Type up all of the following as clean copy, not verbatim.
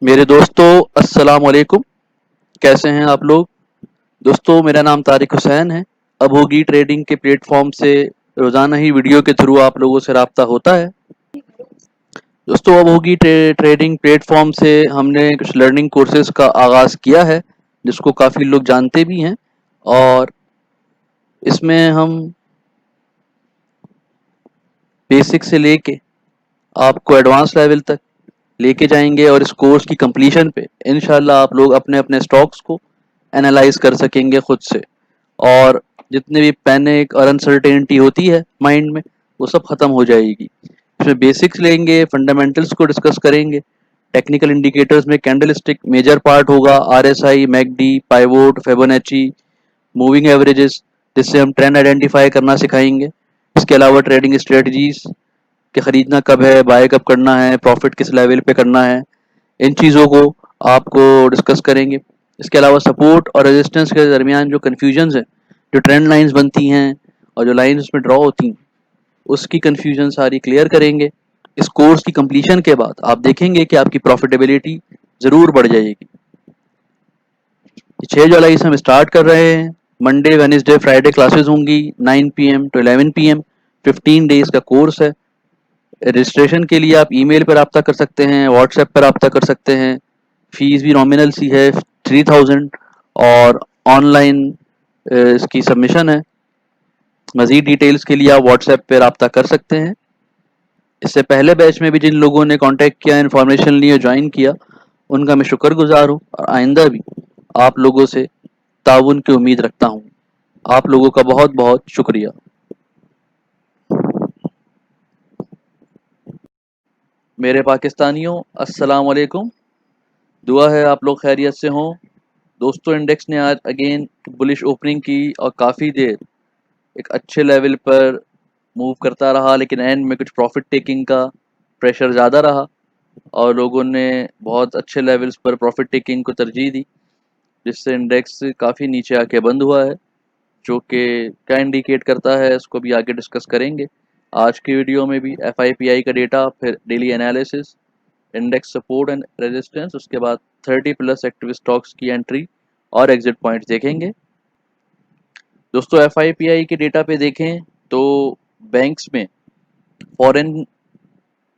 मेरे दोस्तों, अस्सलाम वालेकुम। कैसे हैं आप लोग? दोस्तों, मेरा नाम तारिक हुसैन है। अब होगी ट्रेडिंग के प्लेटफॉर्म से रोज़ाना ही वीडियो के थ्रू आप लोगों से राब्ता होता है। दोस्तों, अब होगी ट्रेडिंग प्लेटफॉर्म से हमने कुछ लर्निंग कोर्सेज का आगाज़ किया है, जिसको काफ़ी लोग जानते भी हैं। और इसमें हम बेसिक से लेके आपको एडवांस लेवल तक लेके जाएंगे, और इस कोर्स की कंप्लीशन पे इंशाल्लाह आप लोग अपने अपने स्टॉक्स को एनालाइज कर सकेंगे खुद से। और जितने भी पैनिक और अनसर्टेनिटी होती है माइंड में, वो सब खत्म हो जाएगी। इसमें बेसिक्स लेंगे, फंडामेंटल्स को डिस्कस करेंगे। टेक्निकल इंडिकेटर्स में कैंडल स्टिक मेजर पार्ट होगा, RSI, McD, pivot, Fibonacci, moving averages, जिससे हम ट्रेंड आइडेंटिफाई करना सिखाएंगे। इसके अलावा ट्रेडिंग स्ट्रेटजीज कि खरीदना कब है, बाय कब करना है, प्रॉफिट किस लेवल पे करना है, इन चीज़ों को आपको डिस्कस करेंगे। इसके अलावा सपोर्ट और रेजिस्टेंस के दरमियान जो कन्फ्यूजन्स हैं, जो ट्रेंड लाइंस बनती हैं और जो लाइंस उसमें ड्रॉ होती हैं, उसकी कन्फ्यूजन सारी क्लियर करेंगे। इस कोर्स की कंप्लीशन के बाद आप देखेंगे कि आपकी प्रॉफिटेबिलिटी ज़रूर बढ़ जाएगी। 6 जुलाई से हम स्टार्ट कर रहे हैं। मंडे, वेडनेसडे, फ्राइडे क्लासेस होंगी 9 PM to 11 PM। 15 डेज का कोर्स है। रजिस्ट्रेशन के लिए आप ईमेल पर रब्ता कर सकते हैं, व्हाट्सएप पर रब्ता कर सकते हैं। फीस भी नॉमिनल सी है, 3000। और ऑनलाइन इसकी सबमिशन है। मज़ीद डिटेल्स के लिए आप व्हाट्सएप पे रब्ता कर सकते हैं। इससे पहले बैच में भी जिन लोगों ने कांटेक्ट किया, इन्फॉर्मेशन लिए, ज्वाइन किया, उनका मैं शुक्रगुजार हूँ, और आइंदा भी आप लोगों से ताउन की उम्मीद रखता हूँ। आप लोगों का बहुत बहुत शुक्रिया। मेरे पाकिस्तानियों, अस्सलाम वालेकुम। दुआ है आप लोग खैरियत से हों। दोस्तों, इंडेक्स ने आज अगेन बुलिश ओपनिंग की और काफ़ी देर एक अच्छे लेवल पर मूव करता रहा, लेकिन एंड में कुछ प्रॉफिट टेकिंग का प्रेशर ज़्यादा रहा और लोगों ने बहुत अच्छे लेवल्स पर प्रॉफिट टेकिंग को तरजीह दी, जिससे इंडेक्स काफ़ी नीचे आके बंद हुआ है, जो कि क्या इंडिकेट करता है इसको भी आगे डिस्कस करेंगे आज की वीडियो में भी। एफआईपीआई का डेटा, फिर daily analysis, index support and resistance, उसके बाद 30+ एक्टिव स्टॉक्स की एंट्री और एग्जिट पॉइंट्स देखेंगे। दोस्तों, एफआईपीआई के डेटा पे देखें तो बैंक्स में फॉरेन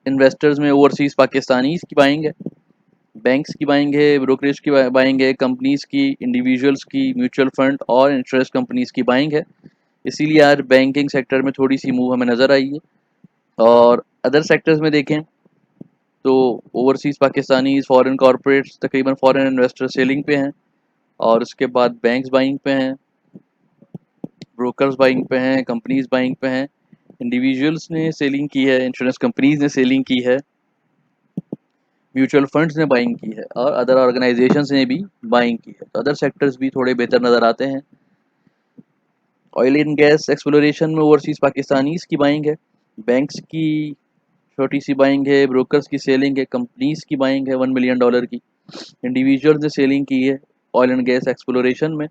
इन्वेस्टर्स में ओवरसीज पाकिस्तानीज की बाइंग है, बैंक्स की बाइंग है, ब्रोकरेज की बाइंग है, कंपनीज की, इंडिविजुअल्स की, म्यूचुअल फंड और इंश्योरेंस कंपनीज की बाइंग है। इसीलिए आज बैंकिंग सेक्टर में थोड़ी सी मूव हमें नज़र आई है। और अदर सेक्टर्स में देखें तो ओवरसीज पाकिस्तानी फॉरेन कॉरपोरेट्स, तकरीबन फॉरेन इन्वेस्टर सेलिंग पे हैं, और उसके बाद बैंक्स बाइंग पे हैं, ब्रोकर्स बाइंग पे हैं, कंपनीज बाइंग पे हैं, इंडिविजुअल्स ने सेलिंग की है, इंश्योरेंस कंपनीज ने सेलिंग की है, म्यूचुअल फंड्स ने बाइंग की है, और अदर ऑर्गेनाइजेशंस ने भी बाइंग की है। तो अदर सेक्टर्स भी थोड़े बेहतर नज़र आते हैं। ऑयल एंड गैस एक्सप्लोरेशन में ओवरसीज पाकिस्तानीज की बाइंग है, बैंक्स की छोटी सी बाइंग है, ब्रोकर्स की सेलिंग है, कंपनीज की बाइंग है $1 मिलियन की, इंडिविजुअल्स ने सेलिंग की है ऑयल एंड गैस एक्सप्लोरेशन में,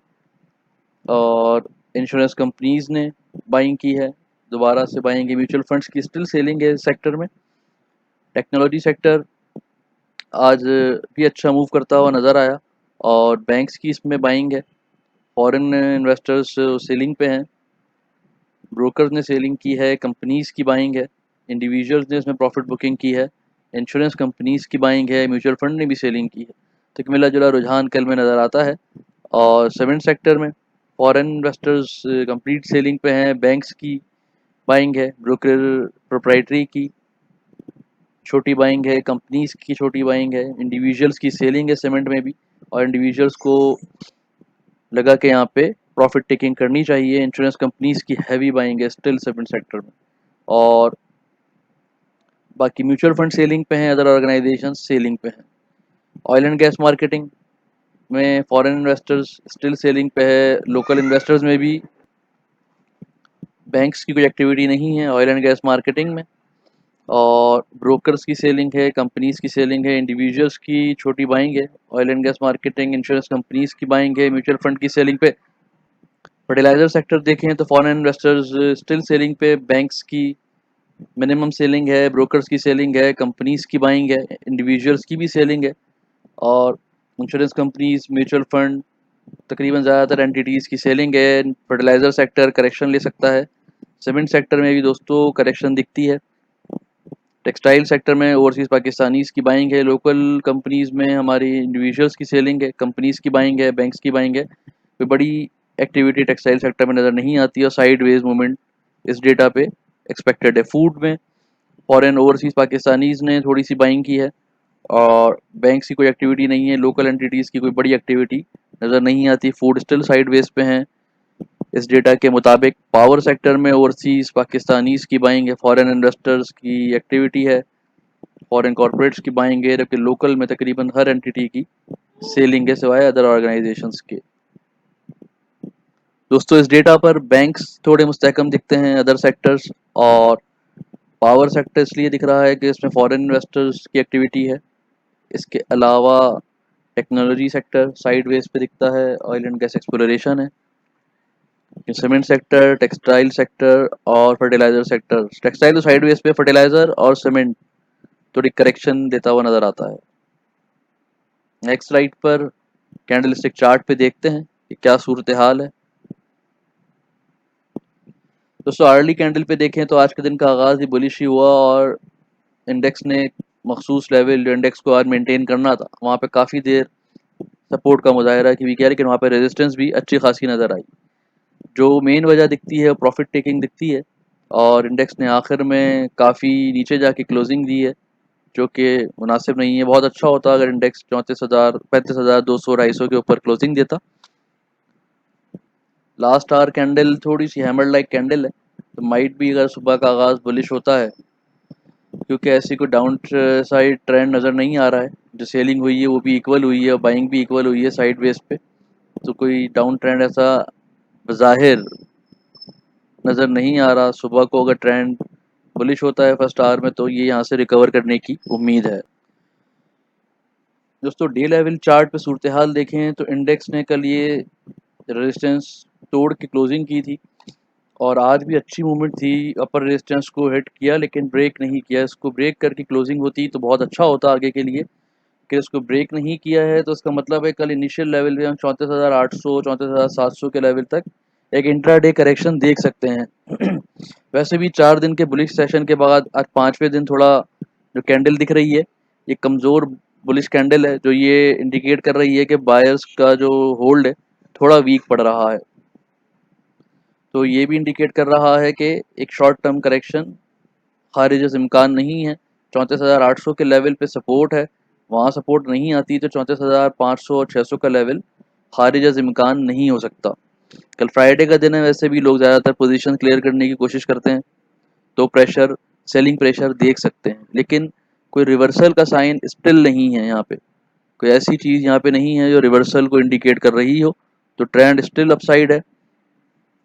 और इंश्योरेंस कंपनीज ने बाइंग की है, दोबारा से बाइंग है, म्यूचुअल फंड्स की स्टिल सेलिंग है इस सेक्टर में। टेक्नोलॉजी सेक्टर आज भी अच्छा मूव करता हुआ नज़र आया, और बैंक्स की इसमें बाइंग है, फॉरेन इन्वेस्टर्स सेलिंग पे हैं, ब्रोकर्स ने सेलिंग की है, कंपनीज की बाइंग है, इंडिविजुअल्स ने इसमें प्रॉफिट बुकिंग की है, इंश्योरेंस कंपनीज की बाइंग है, म्यूचुअल फंड ने भी सेलिंग की है। तो एक मिला जुला रुझान कल में नज़र आता है। और सीमेंट सेक्टर में फॉरेन इन्वेस्टर्स कंप्लीट सेलिंग पे हैं, बैंक्स की बाइंग है, ब्रोकर प्रोप्राइटरी की छोटी बाइंग है, कंपनीज की छोटी बाइंग है, इंडिविजुअल्स की सेलिंग है सीमेंट में भी, और इंडिविजुअल्स को लगा कि यहाँ पे प्रॉफिट टेकिंग करनी चाहिए। इंश्योरेंस कंपनीज की हैवी बाइंग है स्टिल सीमेंट सेक्टर में, और बाकी म्यूचुअल फंड सेलिंग पे हैं, अदर ऑर्गेनाइजेशन सेलिंग पे हैं। ऑयल एंड गैस मार्केटिंग में फॉरेन इन्वेस्टर्स स्टिल सेलिंग पे है, लोकल इन्वेस्टर्स में भी बैंक्स की कोई एक्टिविटी नहीं है ऑयल एंड गैस मार्केटिंग में, और ब्रोकर्स की सेलिंग है, कंपनीज की सेलिंग है, इंडिविजुअल्स की छोटी बाइंग है, oil and gas marketing, insurance companies की बाइंग है, म्यूचुअल फंड की सेलिंग पे। फर्टिलाइजर सेक्टर देखें तो फॉरेन इन्वेस्टर्स स्टिल सेलिंग पे, बैंक्स की मिनिमम सेलिंग है, ब्रोकर्स की सेलिंग है, कंपनीज की बाइंग है, इंडिविजुअल्स की भी सेलिंग है, और इंश्योरेंस कंपनीज, म्यूचुअल फंड, तकरीबन ज़्यादातर एंटिटीज़ की सेलिंग है। फर्टिलाइज़र सेक्टर करेक्शन ले सकता है। सीमेंट सेक्टर में भी दोस्तों करेक्शन दिखती है। टेक्सटाइल सेक्टर में ओवरसीज़ पाकिस्तानीज़ की बाइंग है। लोकल कंपनीज़ में हमारी इंडिविजुअल्स की सेलिंग है, कंपनीज़ की बाइंग है, बैंक्स की बाइंग है। कोई बड़ी एक्टिविटी टेक्सटाइल सेक्टर में नज़र नहीं आती और साइड वेज मूवमेंट इस डेटा पे एक्सपेक्टेड है। फूड में फॉरेन ओवरसीज़ पाकिस्तानीज़ ने थोड़ी सी बाइंग की है और बैंक्स की कोई एक्टिविटी नहीं है। लोकल एंटिटीज़ की कोई बड़ी एक्टिविटी नज़र नहीं आती। फूड स्टिल साइड वेज पे हैं इस डेटा के मुताबिक। पावर सेक्टर में ओवरसीज़ पाकिस्तानीज़ की बाइंग है, फॉरेन इन्वेस्टर्स की एक्टिविटी है, फॉरेन कॉर्पोरेट्स की बाइंग है, जबकि लोकल में तकरीबन हर एंटिटी की सेलिंग है सिवाय अदर ऑर्गेनाइजेशंस के। दोस्तों इस डेटा पर बैंक्स थोड़े मुस्तहकम दिखते हैं, अदर सेक्टर्स, और पावर सेक्टर इसलिए दिख रहा है कि इसमें फॉरेन इन्वेस्टर्स की एक्टिविटी है। इसके अलावा टेक्नोलॉजी सेक्टर साइड वेज पे दिखता है, ऑयल एंड गैस एक्सप्लोरेशन है। सीमेंट सेक्टर, टेक्सटाइल सेक्टर और फर्टिलाइजर सेक्टर, टेक्सटाइल तो साइड वेज पे, फर्टिलाइजर और सीमेंट थोड़ी करेक्शन देता हुआ नजर आता है। नेक्स्ट स्लाइड पर कैंडलस्टिक चार्ट पे देखते हैं कि क्या सूरत हाल है। दोस्तों अर्ली कैंडल पे देखें तो आज के दिन का आगाज़ ही बुलिश ही हुआ और इंडेक्स ने मखसूस लेवल जो इंडेक्स को आज मेंटेन करना था वहाँ पे काफ़ी देर सपोर्ट का मुजाहरा की किया, लेकिन वहाँ पे रेजिस्टेंस भी अच्छी खासी नज़र आई। जो मेन वजह दिखती है प्रॉफिट टेकिंग दिखती है और इंडेक्स ने आखिर में काफ़ी नीचे जाके क्लोजिंग दी है, जो कि मुनासिब नहीं है। बहुत अच्छा होता अगर इंडेक्स 34,000, 35,200, 250 के ऊपर क्लोजिंग देता। लास्ट आवर कैंडल थोड़ी सी हैमर लाइक कैंडल है, तो माइट भी अगर सुबह का आगाज़ बुलिश होता है, क्योंकि ऐसी कोई डाउन साइड ट्रेंड नज़र नहीं आ रहा है। जो सेलिंग हुई है वो भी इक्वल हुई है और बाइंग भी इक्वल हुई है साइड बेस पे, तो कोई डाउन ट्रेंड ऐसा बज़ाहिर नज़र नहीं आ रहा। सुबह को अगर ट्रेंड बुलिश होता है फर्स्ट आवर में तो ये यहाँ से रिकवर करने की उम्मीद है। दोस्तों डे लेवल चार्ट पे सूरत हाल देखें तो इंडेक्स ने कल ये रेजिस्टेंस तोड़ के क्लोजिंग की थी और आज भी अच्छी मूवमेंट थी, अपर रेजिस्टेंस को हिट किया लेकिन ब्रेक नहीं किया। इसको ब्रेक करके क्लोजिंग होती तो बहुत अच्छा होता आगे के लिए, कि इसको ब्रेक नहीं किया है तो इसका मतलब है कल इनिशियल लेवल पे हम 34,800, 34,700 के लेवल तक एक इंट्राडे करेक्शन देख सकते हैं। वैसे भी 4 दिन के बुलिश सेशन के बाद आज 5वें दिन थोड़ा जो कैंडल दिख रही है ये कमज़ोर बुलिश कैंडल है, जो ये इंडिकेट कर रही है कि बायर्स का जो होल्ड है थोड़ा वीक पड़ रहा है। तो ये भी इंडिकेट कर रहा है कि एक शॉर्ट टर्म करेक्शन खारिज इम्कान नहीं है। 34,800 के लेवल पे सपोर्ट है, वहाँ सपोर्ट नहीं आती तो 34,500 और 600 का लेवल खारिज इम्कान नहीं हो सकता। कल फ्राइडे का दिन है, वैसे भी लोग ज़्यादातर पोजीशन क्लियर करने की कोशिश करते हैं, तो प्रेशर, सेलिंग प्रेशर देख सकते हैं, लेकिन कोई रिवर्सल का साइन स्टिल नहीं है। यहाँ पे कोई ऐसी चीज़ यहाँ पे नहीं है जो रिवर्सल को इंडिकेट कर रही हो, तो ट्रेंड स्टिल अपसाइड है।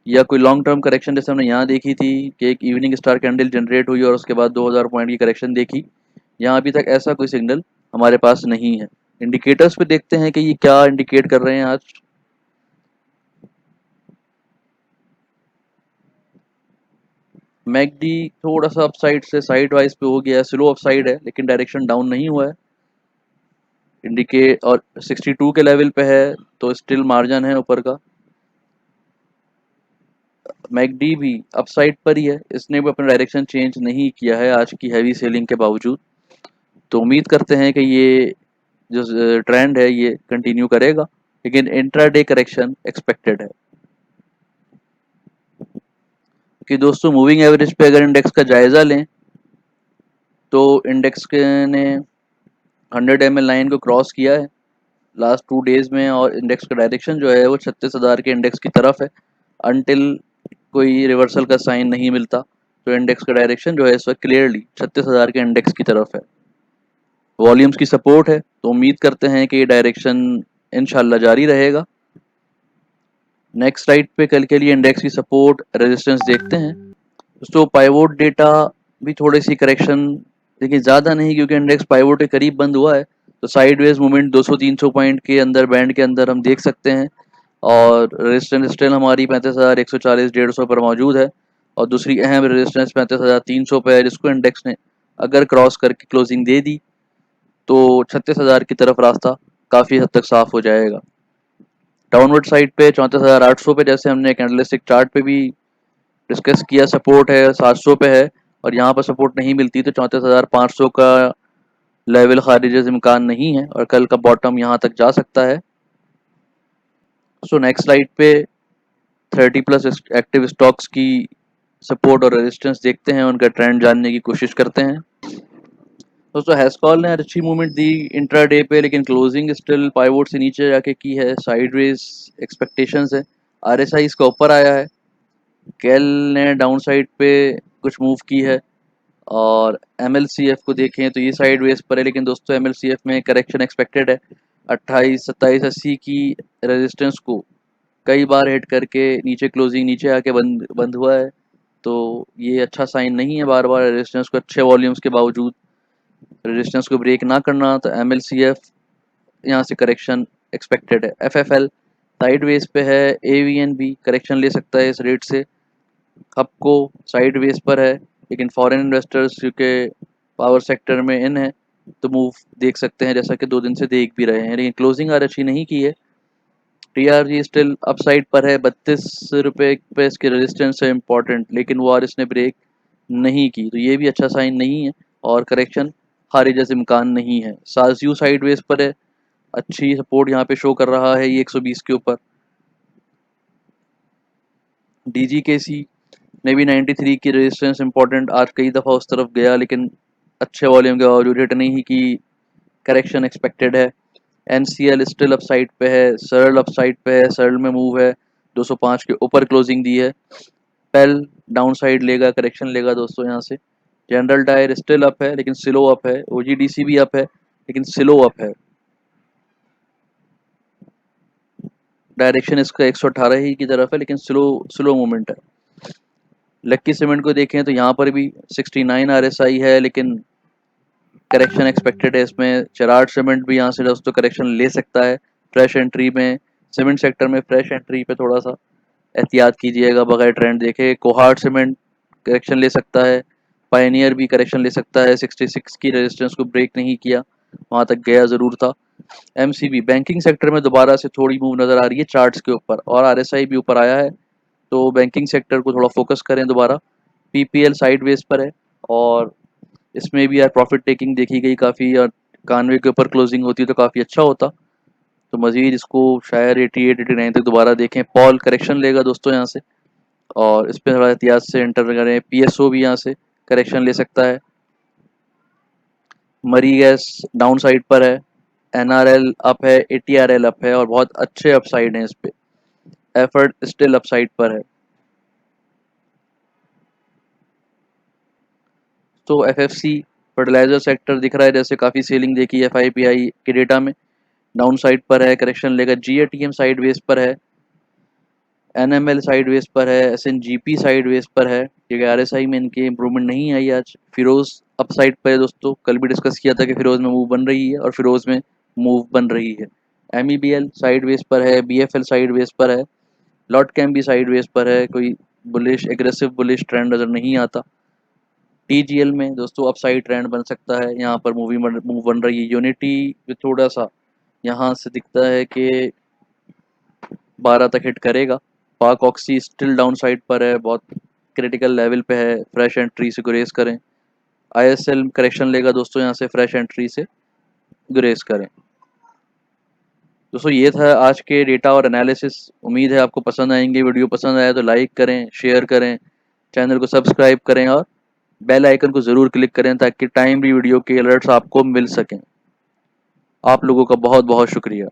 या कोई लॉन्ग टर्म करेक्शन जैसे हमने यहाँ देखी थी कि एक इवनिंग स्टार कैंडल जनरेट हुई और उसके बाद 2000 पॉइंट की करेक्शन देखी, यहाँ अभी तक ऐसा कोई सिग्नल हमारे पास नहीं है। इंडिकेटर्स पे देखते हैं कि ये क्या इंडिकेट कर रहे हैं आज। मैकडी थोड़ा सा अपसाइड से साइड वाइज पे हो गया है, स्लो अपसाइड है लेकिन डायरेक्शन डाउन नहीं हुआ है। इंडिकेट और 62 के लेवल पे है तो स्टिल मार्जिन है ऊपर का। मैकडी भी अपसाइड पर ही है, इसने भी अपना डायरेक्शन चेंज नहीं किया है आज की हैवी सेलिंग के बावजूद। तो उम्मीद करते हैं कि ये जो ट्रेंड है ये कंटिन्यू करेगा, लेकिन इंट्राडे करेक्शन एक्सपेक्टेड है। कि दोस्तों मूविंग एवरेज पे अगर इंडेक्स का जायज़ा लें तो इंडेक्स के ने 100 ml लाइन को क्रॉस किया है लास्ट 2 डेज में और इंडेक्स का डायरेक्शन जो है वो 36,000 के इंडेक्स की तरफ है। अनटिल कोई रिवर्सल का साइन नहीं मिलता तो इंडेक्स का डायरेक्शन जो है इस वक्त क्लियरली 36,000 के इंडेक्स की तरफ है। वॉल्यूम्स की सपोर्ट है तो उम्मीद करते हैं कि ये डायरेक्शन इंशाल्लाह जारी रहेगा। नेक्स्ट स्लाइड पे कल के लिए इंडेक्स की सपोर्ट रेजिस्टेंस देखते हैं। दोस्तों पाइवोट डेटा भी थोड़ी सी करेक्शन, लेकिन ज़्यादा नहीं क्योंकि इंडेक्स पाइवोट के करीब बंद हुआ है, तो साइडवेज मूवमेंट 200-300 पॉइंट के अंदर बैंड के अंदर हम देख सकते हैं और रेजिस्टेंस स्टिल हमारी 35,140, 150 पर मौजूद है। और दूसरी अहम रेजिस्टेंस 35,300 पे है, जिसको इंडेक्स ने अगर क्रॉस करके क्लोजिंग दे दी तो 36,000 की तरफ रास्ता काफ़ी हद तक साफ हो जाएगा। डाउनवर्ड साइड पे 34,800 पे, जैसे हमने कैंडलस्टिक चार्ट पे भी डिस्कस किया, सपोर्ट है 700 पे है, और यहाँ पर सपोर्ट नहीं मिलती तो 34,500 का लेवल खारिज इम्कान नहीं है और कल का बॉटम यहाँ तक जा सकता है। सो नेक्स्ट स्लाइड पे 30+ एक्टिव स्टॉक्स की सपोर्ट और रेजिस्टेंस देखते हैं, उनका ट्रेंड जानने की कोशिश करते हैं। दोस्तों हैस्कॉल ने अच्छी मूवमेंट दी इंट्राडे पे, लेकिन क्लोजिंग स्टिल पाइवोट से नीचे जाके की है, साइडवेज एक्सपेक्टेशंस है। आरएसआई इसका ऊपर आया है, कैल ने डाउन साइड पे कुछ मूव की है, और एमएलसीएफ को देखें तो ये साइडवेज पर है, लेकिन दोस्तों एमएलसीएफ में करेक्शन एक्सपेक्टेड है। 28, 27, 80 की रेजिस्टेंस को कई बार हिट करके नीचे क्लोजिंग नीचे आके बंद हुआ है, तो ये अच्छा साइन नहीं है। बार बार रेजिस्टेंस को अच्छे वॉल्यूम्स के बावजूद रेजिस्टेंस को ब्रेक ना करना, तो एमएलसीएफ यहाँ से करेक्शन एक्सपेक्टेड है। एफएफएल साइडवेज पे है, एवीएन भी करेक्शन ले सकता है इस रेट से। हबको साइडवेज पर है, लेकिन फॉरेन इन्वेस्टर्स क्योंकि पावर सेक्टर में इन है तो मूव देख सकते हैं, जैसा कि 2 दिन से देख भी रहे हैं, लेकिन क्लोजिंग आज अच्छी नहीं की है। टीआरजी स्टिल अपसाइड पर है, 32 रुपये पे इसकी रेजिस्टेंस है इम्पॉर्टेंट, लेकिन वो आज इसने ब्रेक नहीं की, तो ये भी अच्छा साइन नहीं है और करेक्शन खारिज इम्कान नहीं है। साजयू साइडवेज पर है, अच्छी सपोर्ट यहाँ पे शो कर रहा है ये 120 के ऊपर। डीजीकेसी में भी 93 की रेजिस्टेंस इंपॉर्टेंट, आज कई दफ़ा उस तरफ गया लेकिन अच्छे वॉल्यूम के बावजूद हिट नहीं की, करेक्शन एक्सपेक्टेड है। एनसीएल स्टिल अपसाइड पे है, सरल अपसाइड पे है, सरल में मूव है, 205 के ऊपर क्लोजिंग दी है। पेल डाउन साइड लेगा, करेक्शन लेगा दोस्तों यहाँ से। जनरल टायर स्टिल अप है लेकिन स्लो अप है। ओजीडीसी भी अप है लेकिन स्लो अप है, डायरेक्शन इसका 118 ही की तरफ है लेकिन स्लो मूवमेंट है। लक्की सीमेंट को देखें तो यहाँ पर भी 69 आरएसआई है, लेकिन करेक्शन एक्सपेक्टेड है इसमें। चराड सीमेंट भी यहाँ से दोस्तों करेक्शन ले सकता है फ्रेश एंट्री में। सीमेंट सेक्टर में फ्रेश एंट्री पे थोड़ा सा एहतियात कीजिएगा बगैर ट्रेंड देखे। कोहार्ट सीमेंट करेक्शन ले सकता है, पायनियर भी करेक्शन ले सकता है, 66 की रेजिस्टेंस को ब्रेक नहीं किया, वहाँ तक गया ज़रूर था। एमसीबी बैंकिंग सेक्टर में दोबारा से थोड़ी मूव नज़र आ रही है चार्ट्स के ऊपर, और आरएसआई भी ऊपर आया है, तो बैंकिंग सेक्टर को थोड़ा फोकस करें दोबारा। पीपीएल साइडवेज पर है और इसमें भी यार प्रॉफिट टेकिंग देखी गई काफ़ी, और 91 के ऊपर क्लोजिंग होती तो काफ़ी अच्छा होता, तो मज़ीद इसको शायद 88, 89 तक दोबारा देखें। पॉल करेक्शन लेगा दोस्तों यहाँ से, और इस पर थोड़ा एहतियात से एंटर करें। पीएसओ भी यहाँ से करेक्शन ले सकता है। मरी गैस डाउन साइड पर है, एनआरएल अप है, एटीआरएल अप है और बहुत अच्छे अपसाइड हैं इस पे। एफर्ट स्टिल अपसाइड पर है। तो एफएफसी फर्टिलाइजर सेक्टर दिख रहा है जैसे काफ़ी सेलिंग देखी है एफआईपीआई के डेटा में, डाउन साइड पर है, करेक्शन लेगा। जीएटीएम साइड वेज पर है, एनएमएल साइड वेज पर है, एसएनजीपी साइड वेज पर है, क्योंकि आरएसआई में इनके इंप्रूवमेंट नहीं आई आज। फिरोज अपसाइड पर है दोस्तों, कल भी डिस्कस किया था कि फिरोज में मूव बन रही है और फिरोज में मूव बन रही है। एमईबीएल साइड वेज पर है, बीएफएल साइड वेज पर है, लॉट कैम भी साइड वेज पर है, कोई बुलिश एग्रेसिव बुलिश ट्रेंड नज़र नहीं आता। टीजीएल में दोस्तों अपसाइड ट्रेंड बन सकता है, यहाँ पर मूव बन रही है। यूनिटी में थोड़ा सा यहाँ से दिखता है कि 12 तक हिट करेगा। पाक ऑक्सी स्टिल डाउन साइड पर है, बहुत क्रिटिकल लेवल पे है, फ्रेश एंट्री से गुरेज करें। आईएसएल करेक्शन लेगा दोस्तों, यहाँ से फ्रेश एंट्री से गुरेज करें। दोस्तों ये था आज के डेटा और एनालिसिस, उम्मीद है आपको पसंद आएंगे। वीडियो पसंद आया तो लाइक करें, शेयर करें, चैनल को सब्सक्राइब करें और बेल आइकन को ज़रूर क्लिक करें ताकि टाइमली वीडियो के अलर्ट्स आपको मिल सकें। आप लोगों का बहुत बहुत शुक्रिया।